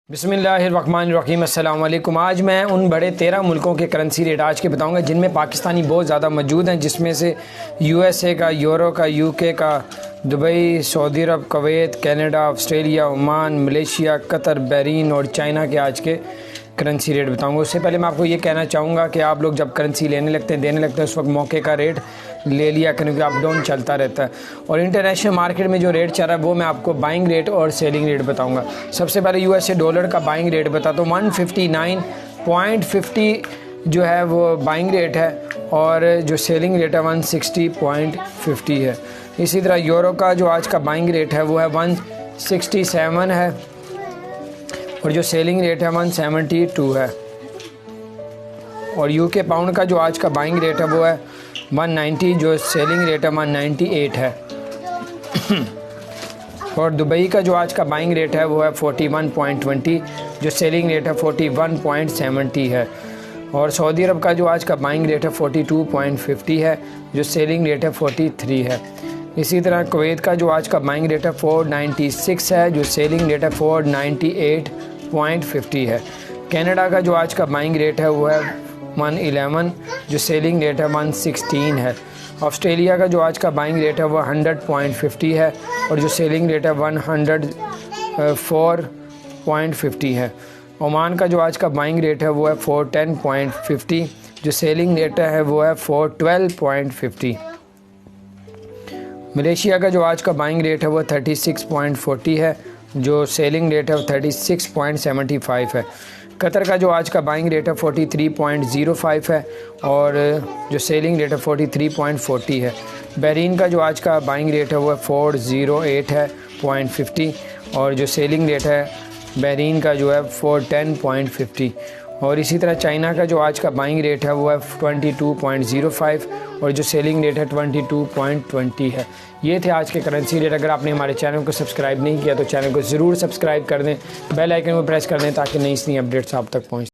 बिस्मिल्लाहिर्रहमानिर्रहीम अस्सलाम वालेकुम। आज मैं उन बड़े 13 मुल्कों के करेंसी रेट आज के बताऊंगा जिनमें पाकिस्तानी बहुत ज़्यादा मौजूद हैं, जिसमें से यूएसए का, यूरो का, यूके का, Dubai, Saudi Arab, Kuwait, Canada, Australia, Oman, Malaysia, Qatar, Bahrain और चाइना के आज के करेंसी रेट बताऊंगा। उससे पहले मैं आपको ये कहना चाहूँगा कि आप लोग जब करेंसी लेने लगते हैं, देने लगते हैं, उस वक्त मौके का रेट ले लिया करें, क्योंकि अप डाउन चलता रहता है। और इंटरनेशनल मार्केट में जो रेट चल रहा है वो मैं आपको बाइंग रेट और सेलिंग रेट बताऊंगा। सबसे पहले यूएसए डॉलर का बाइंग रेट बताता हूँ। 159.50 जो है वो बाइंग रेट है और जो सेलिंग रेट है 160.50 है। इसी तरह यूरो का जो आज का बाइंग रेट है वो है 167 है और जो सेलिंग रेट है 172 है। और यूके पाउंड का जो आज का बाइंग रेट है वो है 190, जो सेलिंग रेट है 198 है। और दुबई का जो आज का बाइंग रेट है वो है 41.20, जो सेलिंग रेट है 41.70 है। और सऊदी अरब का जो आज का बाइंग रेट है 42.50 है, जो सेलिंग रेट है 43 है। इसी तरह कुवैत का जो आज का बाइंग रेट है 496 है, जो सेलिंग रेट है 498.50 है। कनाडा का जो आज का बाइंग रेट है वो है 111, जो सेलिंग रेट है 116 है। ऑस्ट्रेलिया का जो आज का बाइंग रेट है वो 100.50 है और जो सेलिंग रेट है 104.50 है। ओमान का जो आज का बाइंग रेट है वो है 410.50, जो सेलिंग रेट है वो है 412.50। मलेशिया का जो आज का बाइंग रेट है वो 36.40 है, जो सेलिंग रेट है 36.75 है। कतर का जो आज का बाइंग रेट है 43.05 है और जो सेलिंग रेट है 43.40 है। बहरीन का जो आज का बाइंग रेट है वो 408 है .50 और जो सेलिंग रेट है बहरीन का जो है 410.50। और इसी तरह चाइना का जो आज का बाइंग रेट है वो है 22.05 और जो सेलिंग रेट है 22.20 है। ये थे आज के करेंसी रेट। अगर आपने हमारे चैनल को सब्सक्राइब नहीं किया तो चैनल को ज़रूर सब्सक्राइब कर दें, बेल आइकन को प्रेस कर दें ताकि नई अपडेट्स आप तक पहुँच